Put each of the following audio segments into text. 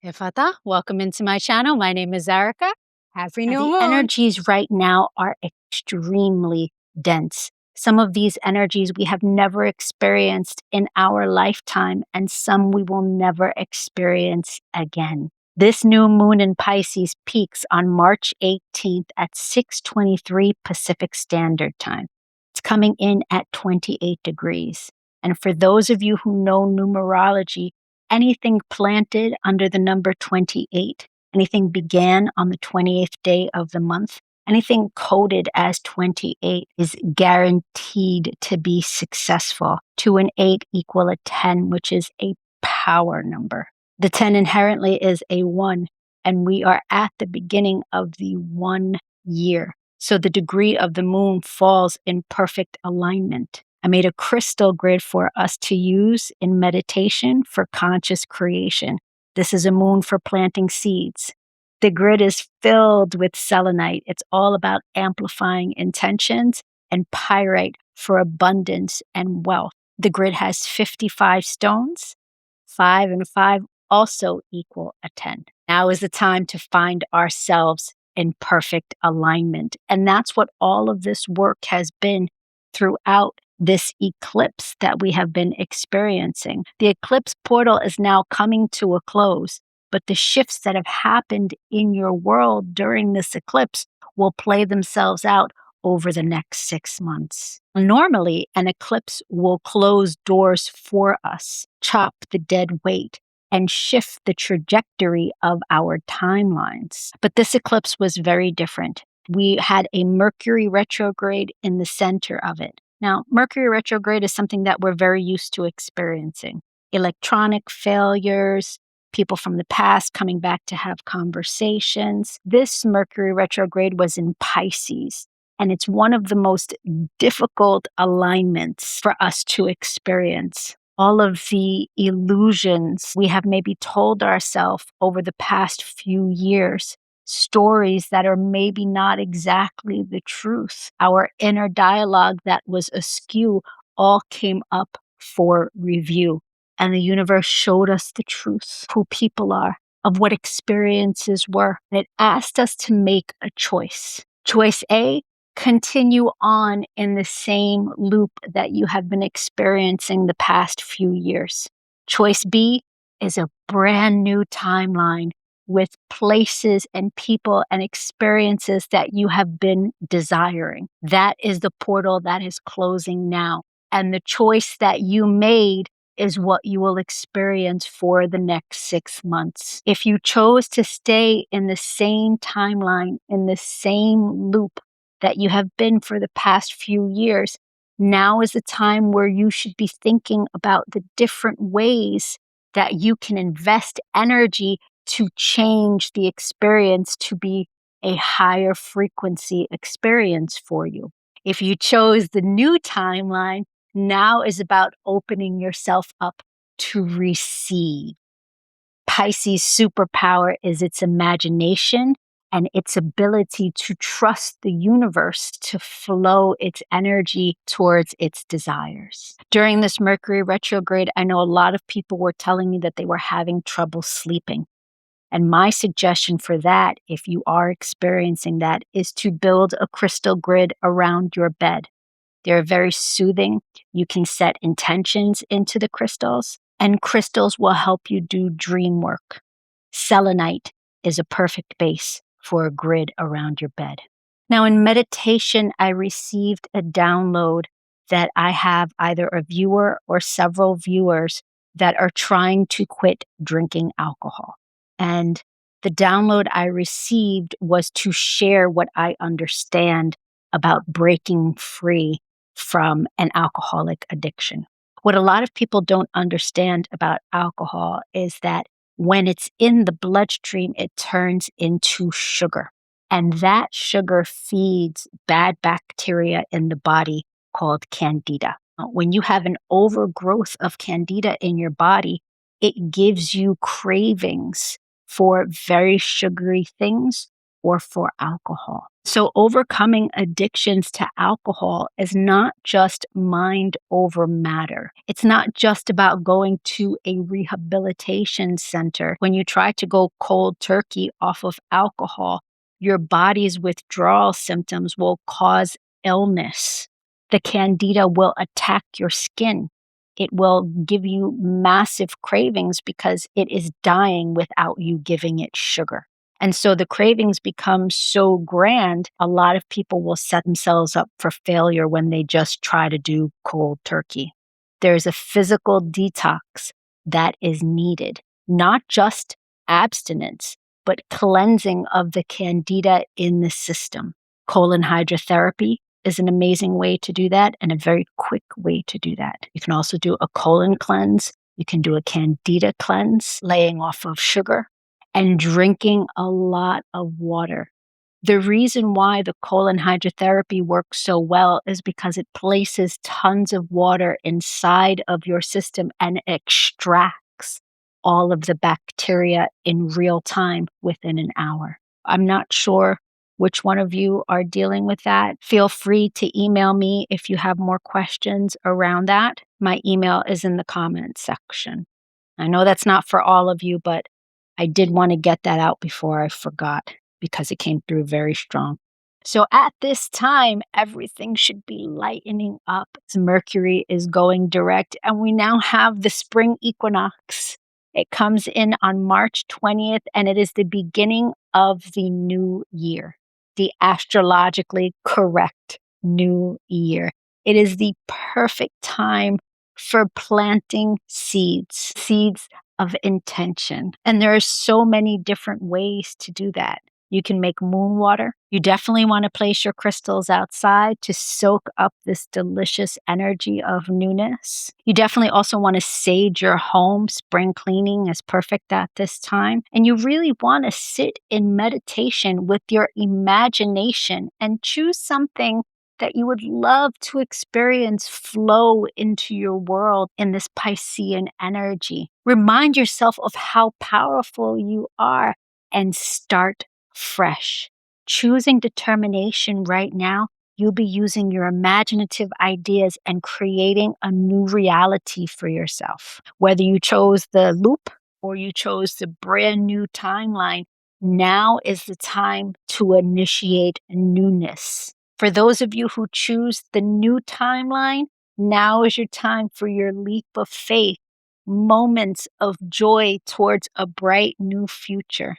Ifata, welcome into my channel. My name is Erica. Happy new moon. The energies right now are extremely dense. Some of these energies we have never experienced in our lifetime, and some we will never experience again. This new moon in Pisces peaks on March 18th at 6:23 Pacific Standard Time. It's coming in at 28 degrees. And for those of you who know numerology, anything planted under the number 28, anything began on the 28th day of the month, anything coded as 28 is guaranteed to be successful. 2 and 8 equal a 10, which is a power number. The 10 inherently is a 1, and we are at the beginning of the 1 year. So the degree of the moon falls in perfect alignment. I made a crystal grid for us to use in meditation for conscious creation. This is a moon for planting seeds. The grid is filled with selenite. It's all about amplifying intentions, and pyrite for abundance and wealth. The grid has 55 stones. 5 and 5 also equal a 10. Now is the time to find ourselves in perfect alignment. And that's what all of this work has been throughout this eclipse that we have been experiencing. The eclipse portal is now coming to a close, but the shifts that have happened in your world during this eclipse will play themselves out over the next 6 months. Normally, an eclipse will close doors for us, chop the dead weight, and shift the trajectory of our timelines. But this eclipse was very different. We had a Mercury retrograde in the center of it. Now, Mercury retrograde is something that we're very used to experiencing. Electronic failures, people from the past coming back to have conversations. This Mercury retrograde was in Pisces, and it's one of the most difficult alignments for us to experience. All of the illusions we have maybe told ourselves over the past few years, stories that are maybe not exactly the truth, our inner dialogue that was askew, all came up for review. And the universe showed us the truth, who people are, of what experiences were. And it asked us to make a choice. Choice A, continue on in the same loop that you have been experiencing the past few years. Choice B is a brand new timeline with places and people and experiences that you have been desiring. That is the portal that is closing now. And the choice that you made is what you will experience for the next 6 months. If you chose to stay in the same timeline, in the same loop that you have been for the past few years, now is the time where you should be thinking about the different ways that you can invest energy to change the experience to be a higher frequency experience for you. If you chose the new timeline, now is about opening yourself up to receive. Pisces' superpower is its imagination and its ability to trust the universe to flow its energy towards its desires. During this Mercury retrograde, I know a lot of people were telling me that they were having trouble sleeping. And my suggestion for that, if you are experiencing that, is to build a crystal grid around your bed. They're very soothing. You can set intentions into the crystals, and crystals will help you do dream work. Selenite is a perfect base for a grid around your bed. Now, in meditation, I received a download that I have either a viewer or several viewers that are trying to quit drinking alcohol. And the download I received was to share what I understand about breaking free from an alcoholic addiction. What a lot of people don't understand about alcohol is that when it's in the bloodstream, it turns into sugar. And that sugar feeds bad bacteria in the body called candida. When you have an overgrowth of candida in your body, it gives you cravings for very sugary things or for alcohol. So, overcoming addictions to alcohol is not just mind over matter. It's not just about going to a rehabilitation center. When you try to go cold turkey off of alcohol, your body's withdrawal symptoms will cause illness. The candida will attack your skin. It will give you massive cravings because it is dying without you giving it sugar. And so the cravings become so grand, a lot of people will set themselves up for failure when they just try to do cold turkey. There's a physical detox that is needed, not just abstinence, but cleansing of the candida in the system. Colon hydrotherapy is an amazing way to do that and a very quick way to do that. You can also do a colon cleanse. You can do a candida cleanse, laying off of sugar and drinking a lot of water. The reason why the colon hydrotherapy works so well is because it places tons of water inside of your system and extracts all of the bacteria in real time within an hour. I'm not sure which one of you are dealing with that. Feel free to email me if you have more questions around that. My email is in the comments section. I know that's not for all of you, but I did want to get that out before I forgot because it came through very strong. So at this time, everything should be lightening up as Mercury is going direct, and we now have the spring equinox. It comes in on March 20th, and it is the beginning of the new year, the astrologically correct new year. It is the perfect time for planting seeds of intention. And there are so many different ways to do that. You can make moon water. You definitely want to place your crystals outside to soak up this delicious energy of newness. You definitely also want to sage your home. Spring cleaning is perfect at this time. And you really want to sit in meditation with your imagination and choose something that you would love to experience flow into your world in this Piscean energy. Remind yourself of how powerful you are and start fresh. Choosing determination right now, you'll be using your imaginative ideas and creating a new reality for yourself. Whether you chose the loop or you chose the brand new timeline, now is the time to initiate newness. For those of you who choose the new timeline, now is your time for your leap of faith, moments of joy towards a bright new future.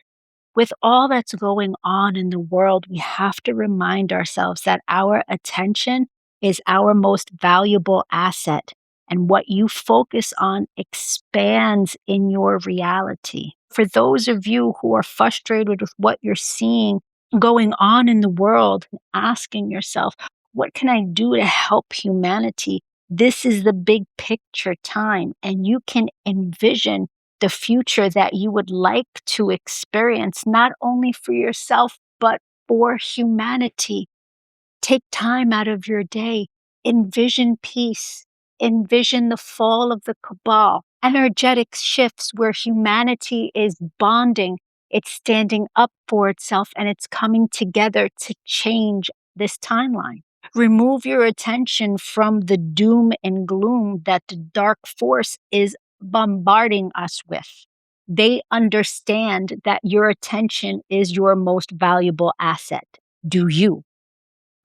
With all that's going on in the world, we have to remind ourselves that our attention is our most valuable asset, and what you focus on expands in your reality. For those of you who are frustrated with what you're seeing going on in the world, asking yourself, what can I do to help humanity? This is the big picture time, and you can envision the future that you would like to experience, not only for yourself, but for humanity. Take time out of your day. Envision peace. Envision the fall of the cabal. Energetic shifts where humanity is bonding. It's standing up for itself and it's coming together to change this timeline. Remove your attention from the doom and gloom that the dark force is bombarding us with. They understand that your attention is your most valuable asset. Do you?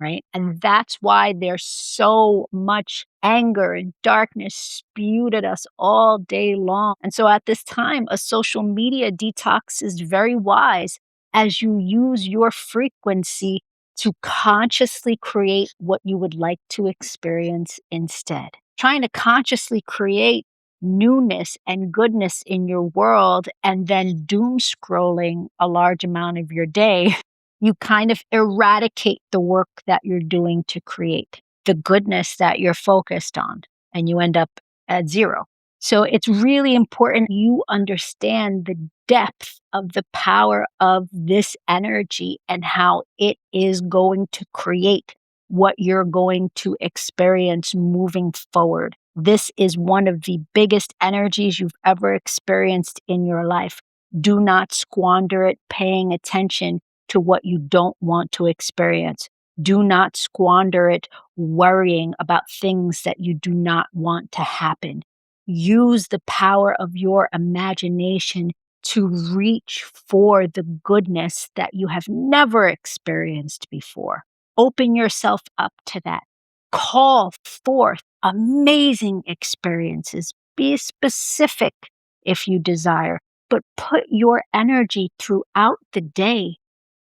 Right? And that's why there's so much anger and darkness spewed at us all day long. And so at this time, a social media detox is very wise as you use your frequency to consciously create what you would like to experience instead. Trying to consciously create newness and goodness in your world and then doom scrolling a large amount of your day, you kind of eradicate the work that you're doing to create the goodness that you're focused on, and you end up at zero. So it's really important you understand the depth of the power of this energy and how it is going to create what you're going to experience moving forward. This is one of the biggest energies you've ever experienced in your life. Do not squander it paying attention. to what you don't want to experience. Do not squander it worrying about things that you do not want to happen. Use the power of your imagination to reach for the goodness that you have never experienced before. Open yourself up to that. Call forth amazing experiences. Be specific if you desire, but put your energy throughout the day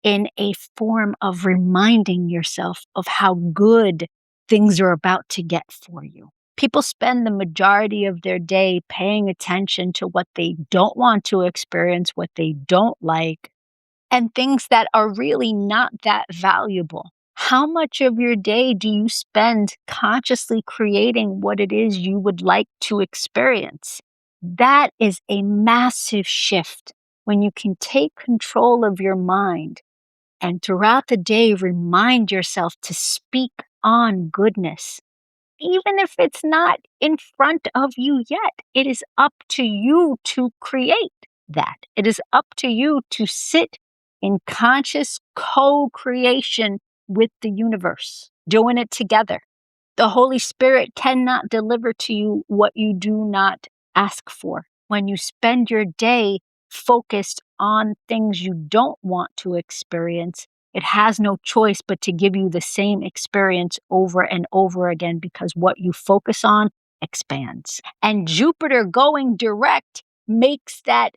in a form of reminding yourself of how good things are about to get for you. People spend the majority of their day paying attention to what they don't want to experience, what they don't like, and things that are really not that valuable. How much of your day do you spend consciously creating what it is you would like to experience? That is a massive shift when you can take control of your mind and throughout the day remind yourself to speak on goodness. Even if it's not in front of you yet, it is up to you to create that. It is up to you to sit in conscious co creation with the universe, doing it together. The Holy Spirit cannot deliver to you what you do not ask for. When you spend your day focused on things you don't want to experience, it has no choice but to give you the same experience over and over again because what you focus on expands. And Jupiter going direct makes that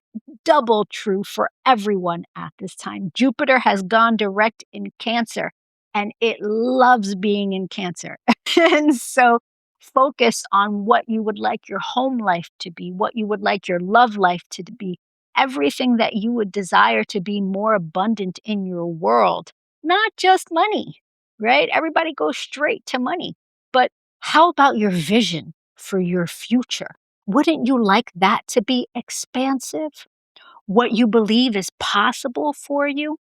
double true for everyone at this time. Jupiter has gone direct in Cancer and it loves being in Cancer. And so focus on what you would like your home life to be, what you would like your love life to be, everything that you would desire to be more abundant in your world, not just money, right? Everybody goes straight to money. But how about your vision for your future? Wouldn't you like that to be expansive? What you believe is possible for you?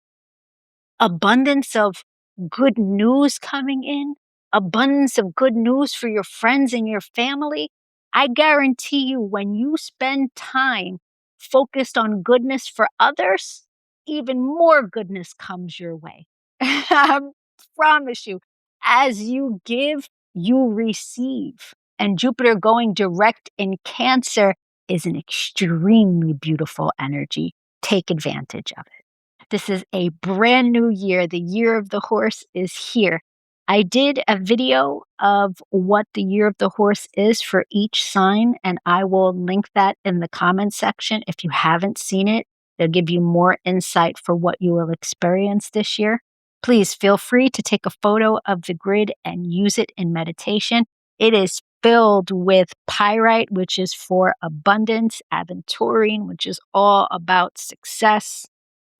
Abundance of good news coming in, abundance of good news for your friends and your family. I guarantee you, when you spend time focused on goodness for others, even more goodness comes your way. I promise you, as you give, you receive. And Jupiter going direct in Cancer is an extremely beautiful energy. Take advantage of it. This is a brand new year. The year of the horse is here. I did a video of what the year of the horse is for each sign, and I will link that in the comments section. If you haven't seen it, it'll give you more insight for what you will experience this year. Please feel free to take a photo of the grid and use it in meditation. It is filled with pyrite, which is for abundance, aventurine, which is all about success,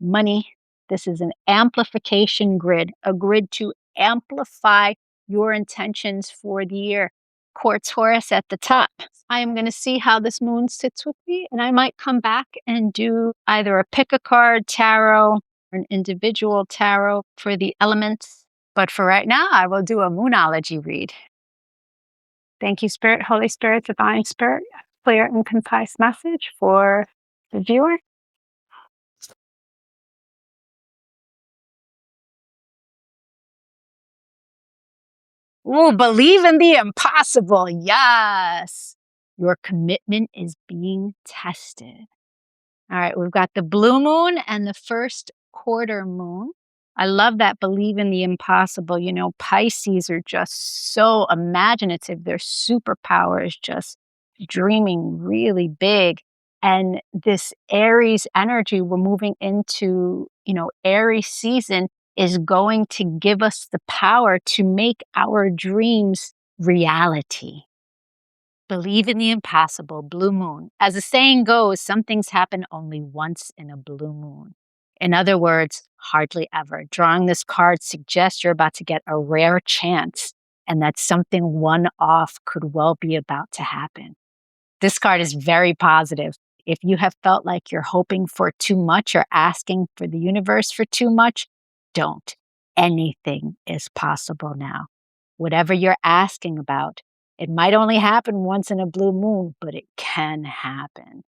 money. This is an amplification grid, a grid to amplify your intentions for the year. Quartz Horus at the top. I am going to see how this moon sits with me, and I might come back and do either a pick a card tarot or an individual tarot for the elements. But for right now, I will do a Moonology read. Thank you, Spirit, Holy Spirit, Divine Spirit. Clear and concise message for the viewer. Ooh, believe in the impossible. Yes. Your commitment is being tested. All right, we've got the blue moon and the first quarter moon. I love that believe in the impossible. You know, Pisces are just so imaginative. Their superpower is just dreaming really big. And this Aries energy, we're moving into, Aries season is going to give us the power to make our dreams reality. Believe in the impossible, blue moon. As the saying goes, some things happen only once in a blue moon. In other words, hardly ever. Drawing this card suggests you're about to get a rare chance and that something one-off could well be about to happen. This card is very positive. If you have felt like you're hoping for too much or asking for the universe for too much, don't. Anything is possible now. Whatever you're asking about, it might only happen once in a blue moon, but it can happen.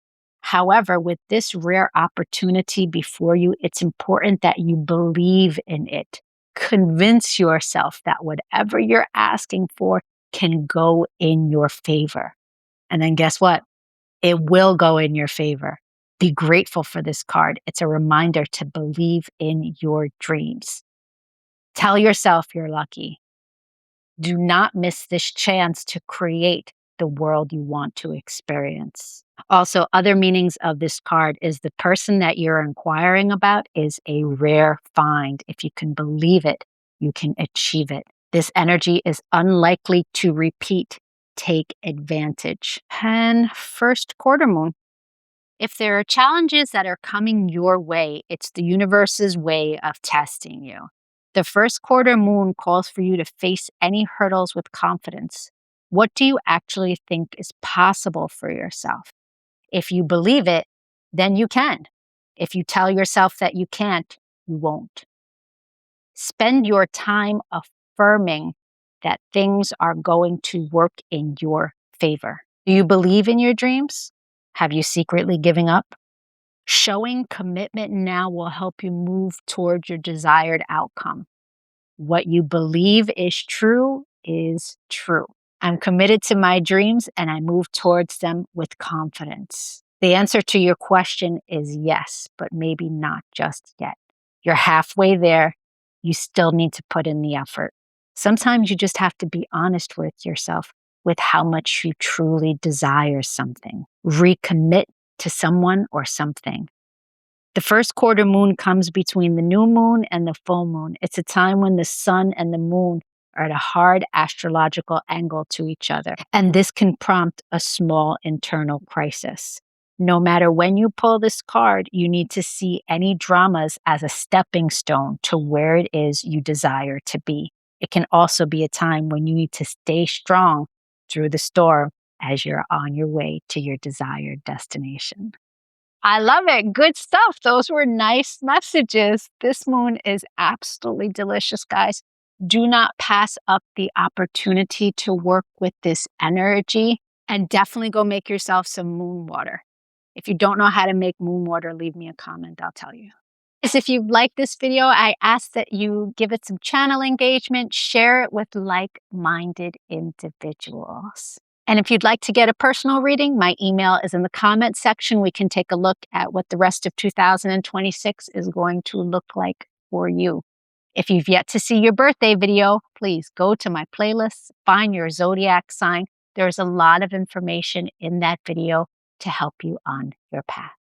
However, with this rare opportunity before you, it's important that you believe in it. Convince yourself that whatever you're asking for can go in your favor. And then guess what? It will go in your favor. Be grateful for this card. It's a reminder to believe in your dreams. Tell yourself you're lucky. Do not miss this chance to create the world you want to experience. Also, other meanings of this card is the person that you're inquiring about is a rare find. If you can believe it, you can achieve it. This energy is unlikely to repeat. Take advantage. And first quarter moon. If there are challenges that are coming your way, it's the universe's way of testing you. The first quarter moon calls for you to face any hurdles with confidence. What do you actually think is possible for yourself? If you believe it, then you can. If you tell yourself that you can't, you won't. Spend your time affirming that things are going to work in your favor. Do you believe in your dreams? Have you secretly given up? Showing commitment now will help you move towards your desired outcome. What you believe is true is true. I'm committed to my dreams and I move towards them with confidence. The answer to your question is yes, but maybe not just yet. You're halfway there. You still need to put in the effort. Sometimes you just have to be honest with yourself with how much you truly desire something. Recommit to someone or something. The first quarter moon comes between the new moon and the full moon. It's a time when the sun and the moon are at a hard astrological angle to each other, and this can prompt a small internal crisis. No matter when you pull this card, you need to see any dramas as a stepping stone to where it is you desire to be. It can also be a time when you need to stay strong through the storm as you're on your way to your desired destination. I love it. Good stuff. Those were nice messages. This moon is absolutely delicious, guys. Do not pass up the opportunity to work with this energy, and definitely go make yourself some moon water. If you don't know how to make moon water, leave me a comment. I'll tell you. If you like this video, I ask that you give it some channel engagement, share it with like-minded individuals. And if you'd like to get a personal reading, my email is in the comment section. We can take a look at what the rest of 2026 is going to look like for you. If you've yet to see your birthday video, please go to my playlist, find your zodiac sign. There's a lot of information in that video to help you on your path.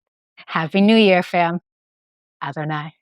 Happy New Year, fam. Adonai.